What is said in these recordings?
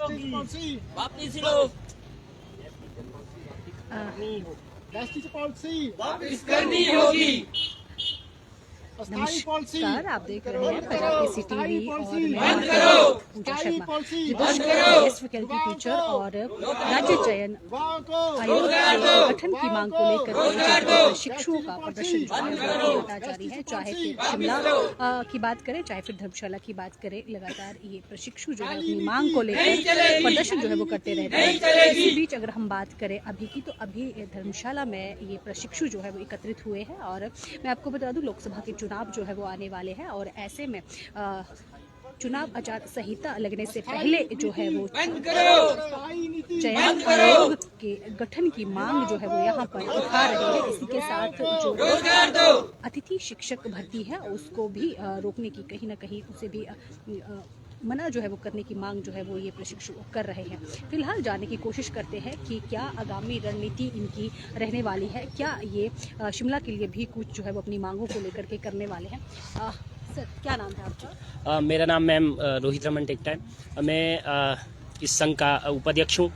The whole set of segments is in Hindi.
वापस लो। राष्ट्रीय पॉलिसी वापस करनी होगी। नमस्कार, आप देख रहे हैं पंजाब केसरी टीवी और मैं बंद करो। पूजा शर्मा। विपक्ष के गेस्ट फैकल्टी टीचर और राज्य चयन आयोग के गठन की मांग को लेकर प्रशिक्षुओं का प्रदर्शन लगातार जारी है। चाहे फिर शिमला की बात करें, चाहे फिर धर्मशाला की बात करें, लगातार ये प्रशिक्षु जो है अपनी मांग को लेकर प्रदर्शन जो है वो करते रहते हैं। इसी बीच अगर हम बात करें अभी की, तो अभी धर्मशाला में ये प्रशिक्षु जो है वो एकत्रित हुए हैं और मैं आपको बता दूं लोकसभा के चुनाव जो है वो आने वाले हैं और ऐसे में चुनाव आचार संहिता लगने से पहले जो है वो चयन आयोग के गठन की मांग जो है वो यहाँ पर उठा रहे हैं। इसी के साथ जो अतिथि शिक्षक भर्ती है उसको भी रोकने की कहीं ना कहीं उसे भी मना जो है वो करने की मांग जो है वो ये प्रशिक्षु कर रहे हैं। फिलहाल जानने की कोशिश करते हैं कि क्या आगामी रणनीति इनकी रहने वाली है, क्या ये शिमला के लिए भी कुछ जो है वो अपनी मांगों को लेकर के करने वाले हैं। सर, क्या नाम है आपका? मेरा नाम मैम रोहित रमन टेक्टा है। मैं इस संघ का उपाध्यक्ष हूँ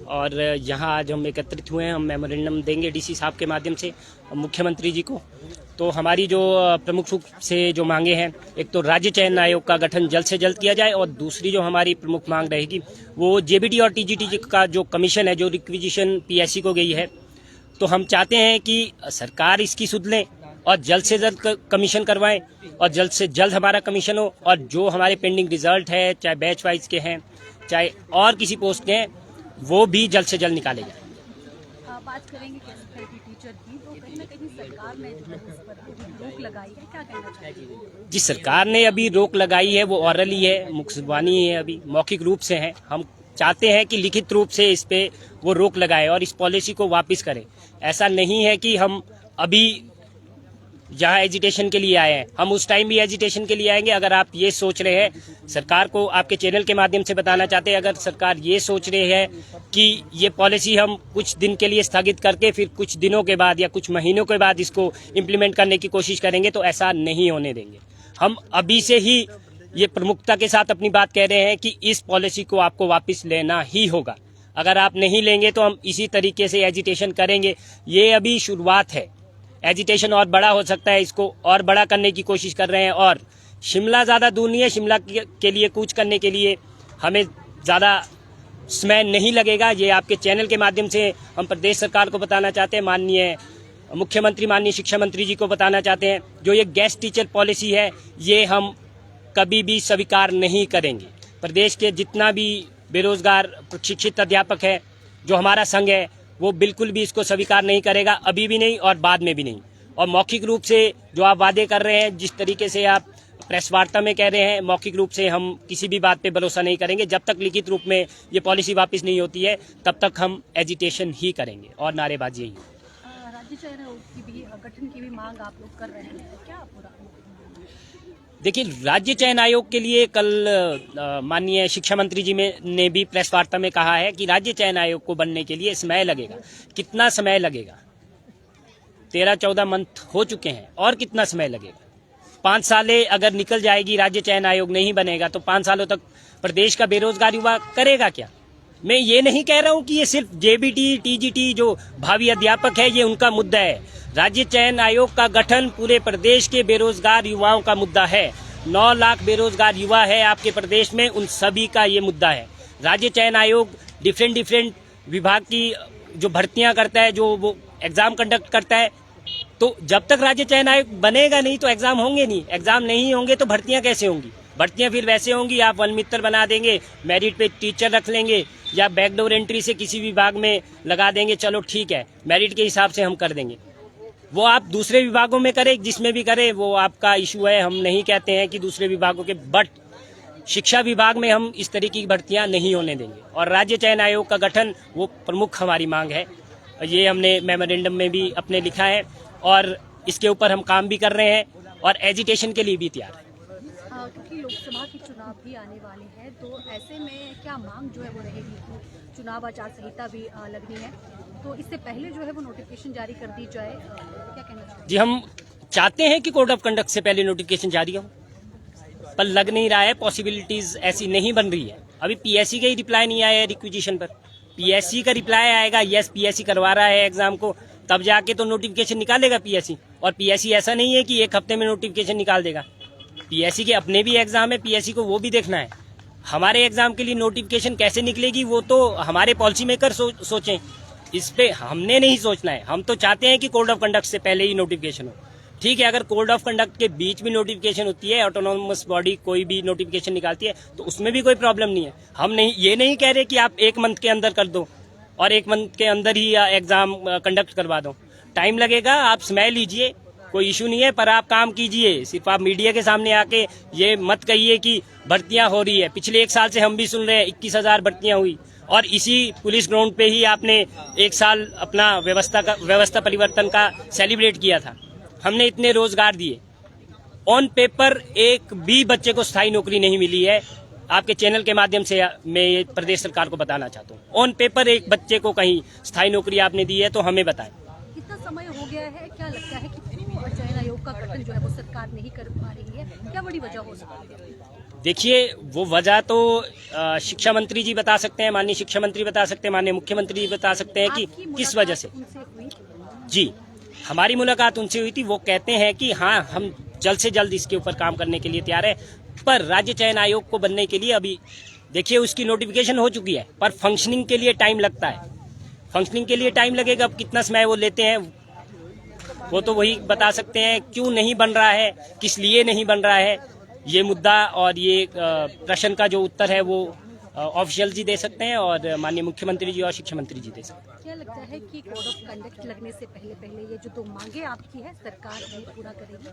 और यहाँ आज हम एकत्रित हुए हैं। हम मेमोरेंडम देंगे डीसी साहब के माध्यम से मुख्यमंत्री जी को। तो हमारी जो प्रमुख रूप से जो मांगे हैं, एक तो राज्य चयन आयोग का गठन जल्द से जल्द किया जाए और दूसरी जो हमारी प्रमुख मांग रहेगी वो जेबीटी और टीजीटी का जो कमीशन है, जो रिक्विजिशन पीएससी को गई है, तो हम चाहते हैं कि सरकार इसकी सुध लें और जल्द से जल्द कमीशन करवाएं और जल्द से जल्द हमारा कमीशन हो और जो हमारे पेंडिंग रिजल्ट है, चाहे बैच वाइज के हैं, चाहे और किसी पोस्ट के हैं, वो भी जल्द से जल्द निकाले जाए। बात करेंगे टीचर की, तो कहीं ना कहीं सरकार ने जो है उस पर रोक लगाई है, क्या कहना चाहिए? जी, सरकार ने अभी रोक लगाई है वो ऑरली है, मुखजुबानी है, अभी मौखिक रूप से है। हम चाहते हैं कि लिखित रूप से इस पे वो रोक लगाए और इस पॉलिसी को वापस करें। ऐसा नहीं है कि हम अभी जहाँ एजिटेशन के लिए आए हैं, हम उस टाइम भी एजिटेशन के लिए आएंगे। अगर आप ये सोच रहे हैं, सरकार को आपके चैनल के माध्यम से बताना चाहते हैं, अगर सरकार ये सोच रही है कि ये पॉलिसी हम कुछ दिन के लिए स्थगित करके फिर कुछ दिनों के बाद या कुछ महीनों के बाद इसको इम्प्लीमेंट करने की कोशिश करेंगे, तो ऐसा नहीं होने देंगे। हम अभी से ही ये प्रमुखता के साथ अपनी बात कह रहे हैं कि इस पॉलिसी को आपको वापस लेना ही होगा। अगर आप नहीं लेंगे तो हम इसी तरीके से एजिटेशन करेंगे। ये अभी शुरुआत है, एजिटेशन और बड़ा हो सकता है, इसको और बड़ा करने की कोशिश कर रहे हैं। और शिमला ज़्यादा दूर नहीं है, शिमला के लिए कूच करने के लिए हमें ज़्यादा समय नहीं लगेगा। ये आपके चैनल के माध्यम से हम प्रदेश सरकार को बताना चाहते हैं, माननीय मुख्यमंत्री, माननीय शिक्षा मंत्री जी को बताना चाहते हैं, जो ये गेस्ट टीचर पॉलिसी है ये हम कभी भी स्वीकार नहीं करेंगे। प्रदेश के जितना भी बेरोजगार प्रशिक्षित अध्यापक है, जो हमारा संघ है, वो बिल्कुल भी इसको स्वीकार नहीं करेगा, अभी भी नहीं और बाद में भी नहीं। और मौखिक रूप से जो आप वादे कर रहे हैं, जिस तरीके से आप प्रेस वार्ता में कह रहे हैं, मौखिक रूप से हम किसी भी बात पे भरोसा नहीं करेंगे। जब तक लिखित रूप में ये पॉलिसी वापस नहीं होती है, तब तक हम एजिटेशन ही करेंगे और नारेबाजी ही। राज्य चयन आयोग की भी गठन की भी मांग आप लोग कर रहे हैं, क्या पूरा? देखिए, राज्य चयन आयोग के लिए कल माननीय शिक्षा मंत्री जी ने भी प्रेस वार्ता में कहा है कि राज्य चयन आयोग को बनने के लिए समय लगेगा। कितना समय लगेगा? 13-14 मंथ हो चुके हैं और कितना समय लगेगा? 5 सालें अगर निकल जाएगी, राज्य चयन आयोग नहीं बनेगा, तो 5 सालों तक प्रदेश का बेरोजगार युवा करेगा क्या? मैं ये नहीं कह रहा हूँ कि ये सिर्फ जेबीटी टीजीटी जो भावी अध्यापक है ये उनका मुद्दा है। राज्य चयन आयोग का गठन पूरे प्रदेश के बेरोजगार युवाओं का मुद्दा है। 9 लाख बेरोजगार युवा है आपके प्रदेश में, उन सभी का ये मुद्दा है। राज्य चयन आयोग डिफरेंट विभाग की जो भर्तियां करता है, जो वो एग्जाम कंडक्ट करता है, तो जब तक राज्य चयन आयोग बनेगा नहीं तो एग्जाम होंगे नहीं। एग्जाम नहीं होंगे तो भर्तियां कैसे होंगी? भर्तियां फिर वैसे होंगी, आप वन मित्तर बना देंगे, मेरिट पे टीचर रख लेंगे या बैकडोर एंट्री से किसी विभाग में लगा देंगे, चलो ठीक है, मेरिट के हिसाब से हम कर देंगे। वो आप दूसरे विभागों में करें, जिसमें भी करें, वो आपका इशू है। हम नहीं कहते हैं कि दूसरे विभागों के, बट शिक्षा विभाग में हम इस तरीके की भर्तियां नहीं होने देंगे। और राज्य चयन आयोग का गठन वो प्रमुख हमारी मांग है। ये हमने मेमोरेंडम में भी अपने लिखा है और इसके ऊपर हम काम भी कर रहे हैं और एजिटेशन के लिए भी तैयार है। क्योंकि लोकसभा के चुनाव भी आने वाले हैं, तो ऐसे में क्या मांग जो है वो रहेगी? चुनाव आचार संहिता भी लगनी है, तो इससे पहले जो है वो नोटिफिकेशन जारी कर दी जाए, क्या कहना चाहिए? जी, हम चाहते हैं कि कोड ऑफ कंडक्ट से पहले नोटिफिकेशन जारी हो, पर लग नहीं रहा है, पॉसिबिलिटीज ऐसी नहीं बन रही है। अभी पीएससी का ही रिप्लाई नहीं आया है रिक्विजिशन पर। पीएससी का रिप्लाई आएगा, यस पीएससी करवा रहा है एग्जाम को, तब जाके तो नोटिफिकेशन निकालेगा पीएससी। और पीएससी ऐसा नहीं है कि एक हफ्ते में नोटिफिकेशन निकाल देगा। पीएससी के अपने भी एग्जाम है, पीएससी को वो भी देखना है। हमारे एग्जाम के लिए नोटिफिकेशन कैसे निकलेगी वो तो हमारे पॉलिसी मेकर सोचें, इस पे हमने नहीं सोचना है। हम तो चाहते हैं कि कोड ऑफ कंडक्ट से पहले ही नोटिफिकेशन हो। ठीक है, अगर कोड ऑफ कंडक्ट के बीच में नोटिफिकेशन होती है, ऑटोनोमस बॉडी कोई भी नोटिफिकेशन निकालती है, तो उसमें भी कोई प्रॉब्लम नहीं है। हम ये नहीं कह रहे कि आप 1 मंथ के अंदर कर दो और 1 मंथ के अंदर ही एग्जाम कंडक्ट करवा दो। टाइम लगेगा, आप समय लीजिए, कोई इशू नहीं है, पर आप काम कीजिए। सिर्फ आप मीडिया के सामने आके ये मत कहिए कि भर्तियां हो रही है। पिछले 1 साल से हम भी सुन रहे हैं 21,000 भर्तियां हुई, और इसी पुलिस ग्राउंड पे ही आपने 1 साल अपना व्यवस्था परिवर्तन का सेलिब्रेट किया था। हमने इतने रोजगार दिए। ऑन पेपर एक भी बच्चे को स्थायी नौकरी नहीं मिली है। आपके चैनल के माध्यम से मैं ये प्रदेश सरकार को बताना चाहता हूँ, ऑन पेपर एक बच्चे को कहीं स्थायी नौकरी आपने दी है तो हमें बताएं। इतना समय हो गया है, क्या लगता है कि चयन आयोग का गठन जो है वो सरकार नहीं कर पा रही है, क्या बड़ी वजह हो सकती है? देखिए, वो वजह तो शिक्षा मंत्री जी बता सकते हैं, माननीय शिक्षा मंत्री बता सकते हैं, माननीय मुख्यमंत्री जी बता सकते हैं कि किस वजह से। जी, हमारी मुलाकात उनसे हुई थी। वो कहते हैं कि हाँ, हम जल्द से जल्द इसके ऊपर काम करने के लिए तैयार है, पर राज्य चयन आयोग को बनने के लिए अभी देखिए उसकी नोटिफिकेशन हो चुकी है, पर फंक्शनिंग के लिए टाइम लगता है। फंक्शनिंग के लिए टाइम लगेगा। अब कितना समय वो लेते हैं वो तो वही बता सकते हैं। क्यों नहीं बन रहा है, किस लिए नहीं बन रहा है, ये मुद्दा और ये प्रश्न का जो उत्तर है वो ऑफिशियल जी दे सकते हैं और माननीय मुख्यमंत्री जी और शिक्षा मंत्री जी दे सकते हैं। क्या लगता है कि कोड ऑफ कंडक्ट लगने से पहले ये जो 2 मांगे आपकी है सरकार ये पूरा करेगी?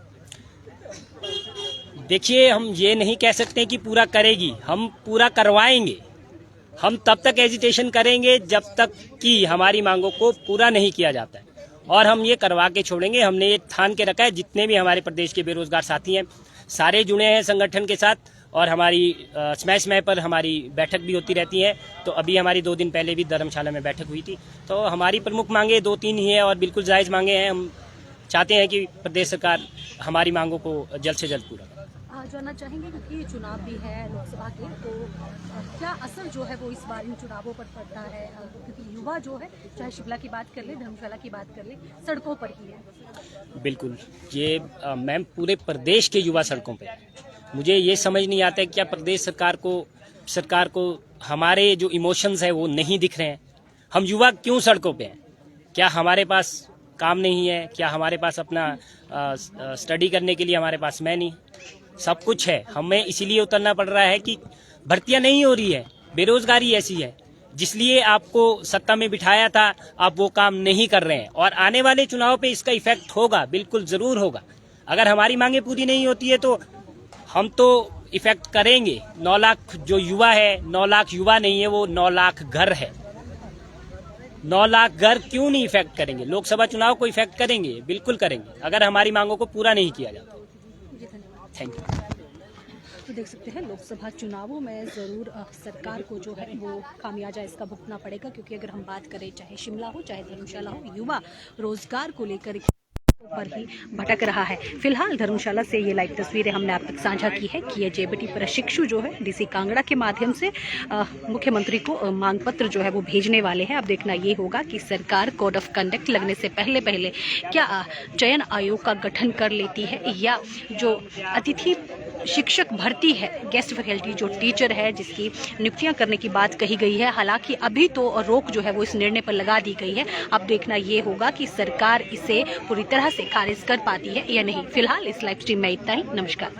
देखिए, हम ये नहीं कह सकते कि पूरा करेगी, हम पूरा करवाएंगे। हम तब तक एजिटेशन करेंगे जब तक कि हमारी मांगों को पूरा नहीं किया जाता है, और हम ये करवा के छोड़ेंगे। हमने ये ठान के रखा है। जितने भी हमारे प्रदेश के बेरोजगार साथी हैं सारे जुड़े हैं संगठन के साथ, और हमारी समय पर हमारी बैठक भी होती रहती है। तो अभी हमारी 2 दिन पहले भी धर्मशाला में बैठक हुई थी। तो हमारी प्रमुख मांगे 2-3 ही है और बिल्कुल जायज़ मांगे हैं। हम चाहते हैं कि प्रदेश सरकार हमारी मांगों को जल्द से जल्द पूरा करे। जानना चाहेंगे क्योंकि चुनाव भी है लोकसभा के, तो क्या असर जो है वो इस बार इन चुनावों पर पड़ता है? क्योंकि युवा जो है, चाहे शिमला की बात कर ले, धर्मशाला की बात कर ले, सड़कों पर ही है। बिल्कुल, ये मैम पूरे प्रदेश के युवा सड़कों पे। मुझे ये समझ नहीं आता है क्या प्रदेश सरकार को हमारे जो इमोशंस है वो नहीं दिख रहे हैं। हम युवा क्यों सड़कों पे हैं? क्या हमारे पास काम नहीं है? क्या हमारे पास अपना स्टडी करने के लिए हमारे पास समय नहीं? सब कुछ है। हमें इसीलिए उतरना पड़ रहा है कि भर्तियां नहीं हो रही है, बेरोजगारी ऐसी है जिसलिए आपको सत्ता में बिठाया था, आप वो काम नहीं कर रहे हैं। और आने वाले चुनाव पे इसका इफेक्ट होगा, बिल्कुल जरूर होगा। अगर हमारी मांगे पूरी नहीं होती है तो हम तो इफेक्ट करेंगे। 9 लाख जो युवा है, 9 लाख युवा नहीं है, वो 9 लाख घर है। 9 लाख घर क्यों नहीं इफेक्ट करेंगे? लोकसभा चुनाव को इफेक्ट करेंगे, बिल्कुल करेंगे, अगर हमारी मांगों को पूरा नहीं किया जाता। Thank you. तो देख सकते हैं लोकसभा चुनावों में ज़रूर सरकार को जो है वो खामियाजा इसका भुगतना पड़ेगा, क्योंकि अगर हम बात करें चाहे शिमला हो चाहे धर्मशाला हो, युवा रोजगार को लेकर पर ही भटक रहा है। फिलहाल धर्मशाला से ये लाइव तस्वीरें हमने आप तक साझा की है कि ये जेबीटी प्रशिक्षु जो है डीसी कांगड़ा के माध्यम से मुख्यमंत्री को मांग पत्र जो है वो भेजने वाले हैं। अब देखना ये होगा कि सरकार कोड ऑफ कंडक्ट लगने से पहले क्या चयन आयोग का गठन कर लेती है, या जो अतिथि शिक्षक भर्ती है, गेस्ट फैकल्टी जो टीचर है जिसकी नियुक्तियां करने की बात कही गई है, हालांकि अभी तो रोक जो है वो इस निर्णय पर लगा दी गई है। अब देखना ये होगा कि सरकार इसे पूरी तरह से खारिज कर पाती है या नहीं। फिलहाल इस लाइव स्ट्रीम में इतना ही। नमस्कार।